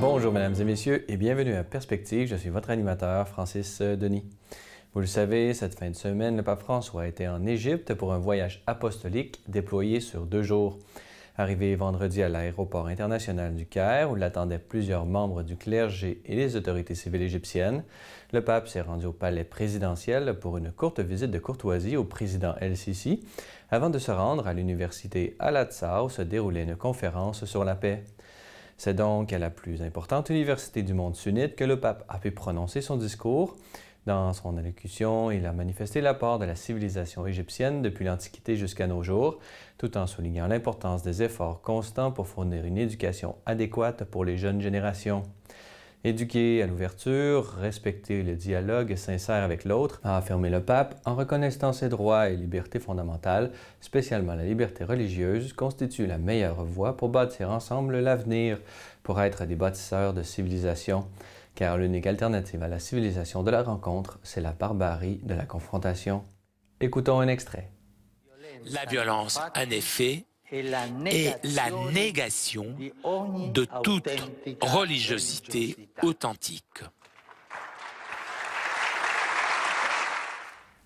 Bonjour mesdames et messieurs et bienvenue à Perspective, je suis votre animateur Francis Denis. Vous le savez, cette fin de semaine, le pape François a été en Égypte pour un voyage apostolique déployé sur 2 jours. Arrivé vendredi à l'aéroport international du Caire, où l'attendaient plusieurs membres du clergé et les autorités civiles égyptiennes, le pape s'est rendu au palais présidentiel pour une courte visite de courtoisie au président El-Sisi, avant de se rendre à l'université Al-Aqsa où se déroulait une conférence sur la paix. C'est donc à la plus importante université du monde sunnite que le pape a pu prononcer son discours. Dans son allocution, il a manifesté l'apport de la civilisation égyptienne depuis l'Antiquité jusqu'à nos jours, tout en soulignant l'importance des efforts constants pour fournir une éducation adéquate pour les jeunes générations. Éduquer à l'ouverture, respecter le dialogue sincère avec l'autre, a affirmé le pape, en reconnaissant ses droits et libertés fondamentales, spécialement la liberté religieuse, constitue la meilleure voie pour bâtir ensemble l'avenir, pour être des bâtisseurs de civilisation. Car l'unique alternative à la civilisation de la rencontre, c'est la barbarie de la confrontation. Écoutons un extrait. La violence, en effet, est la négation de toute religiosité authentique.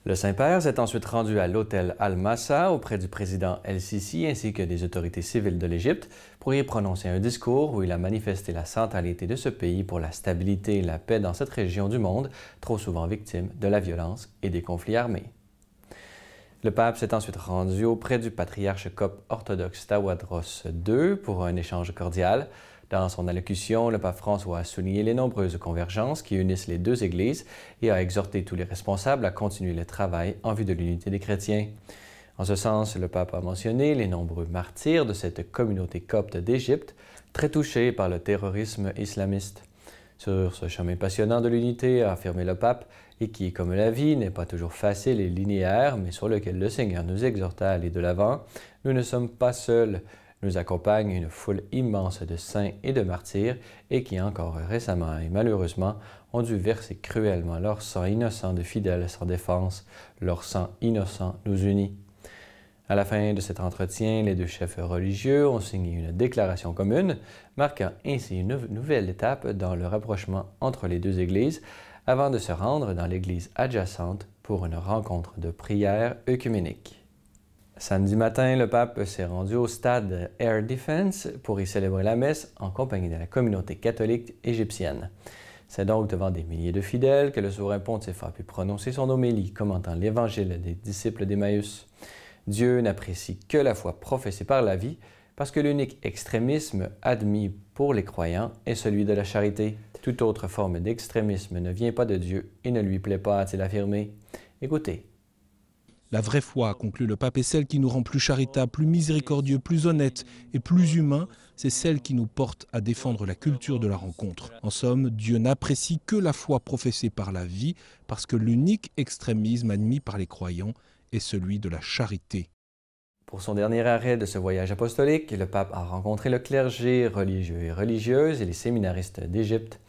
Le Saint-Père s'est ensuite rendu à l'hôtel Al-Massa auprès du président El-Sisi ainsi que des autorités civiles de l'Égypte pour y prononcer un discours où il a manifesté la centralité de ce pays pour la stabilité et la paix dans cette région du monde, trop souvent victime de la violence et des conflits armés. Le pape s'est ensuite rendu auprès du patriarche copte orthodoxe Tawadros II pour un échange cordial. Dans son allocution, le pape François a souligné les nombreuses convergences qui unissent les deux Églises et a exhorté tous les responsables à continuer le travail en vue de l'unité des chrétiens. En ce sens, le pape a mentionné les nombreux martyrs de cette communauté copte d'Égypte, très touchée par le terrorisme islamiste. Sur ce chemin passionnant de l'unité, a affirmé le pape, et qui, comme la vie, n'est pas toujours facile et linéaire, mais sur lequel le Seigneur nous exhorte à aller de l'avant, nous ne sommes pas seuls. Nous accompagne une foule immense de saints et de martyrs et qui encore récemment et malheureusement ont dû verser cruellement leur sang innocent de fidèles sans défense. Leur sang innocent nous unit. À la fin de cet entretien, les deux chefs religieux ont signé une déclaration commune, marquant ainsi une nouvelle étape dans le rapprochement entre les deux églises, avant de se rendre dans l'église adjacente pour une rencontre de prière œcuménique. Samedi matin, le pape s'est rendu au stade Air Defense pour y célébrer la messe en compagnie de la communauté catholique égyptienne. C'est donc devant des milliers de fidèles que le souverain pontife a pu prononcer son homélie commentant l'évangile des disciples d'Emmaüs. Dieu n'apprécie que la foi professée par la vie, parce que l'unique extrémisme admis pour les croyants est celui de la charité. Toute autre forme d'extrémisme ne vient pas de Dieu et ne lui plaît pas, a-t-il affirmé. Écoutez. La vraie foi, conclut le pape, est celle qui nous rend plus charitables, plus miséricordieux, plus honnêtes et plus humains. C'est celle qui nous porte à défendre la culture de la rencontre. En somme, Dieu n'apprécie que la foi professée par la vie, parce que l'unique extrémisme admis par les croyants est celui de la charité. Pour son dernier arrêt de ce voyage apostolique, le pape a rencontré le clergé, religieux et religieuses et les séminaristes d'Égypte.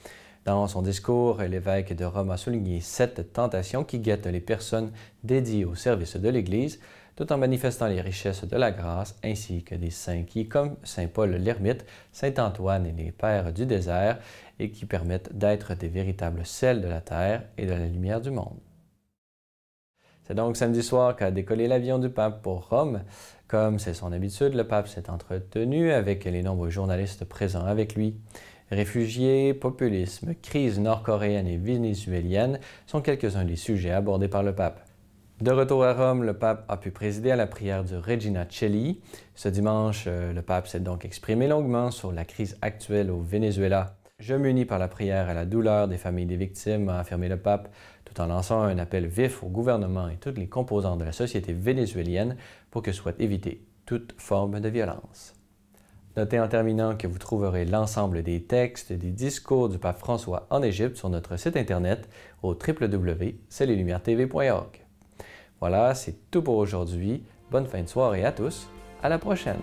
Dans son discours, l'évêque de Rome a souligné 7 tentations qui guettent les personnes dédiées au service de l'Église, tout en manifestant les richesses de la grâce ainsi que des saints qui, comme saint Paul l'ermite, saint Antoine et les pères du désert, et qui permettent d'être des véritables sels de la terre et de la lumière du monde. C'est donc samedi soir qu'a décollé l'avion du pape pour Rome. Comme c'est son habitude, le pape s'est entretenu avec les nombreux journalistes présents avec lui. Réfugiés, populisme, crise nord-coréenne et vénézuélienne sont quelques-uns des sujets abordés par le pape. De retour à Rome, le pape a pu présider à la prière du Regina Coeli. Ce dimanche, le pape s'est donc exprimé longuement sur la crise actuelle au Venezuela. Je m'unis par la prière à la douleur des familles des victimes, a affirmé le pape, tout en lançant un appel vif au gouvernement et toutes les composantes de la société vénézuélienne pour que soit évitée toute forme de violence. Notez en terminant que vous trouverez l'ensemble des textes et des discours du pape François en Égypte sur notre site internet au www.celeslumières-tv.org. Voilà, c'est tout pour aujourd'hui. Bonne fin de soirée à tous. À la prochaine!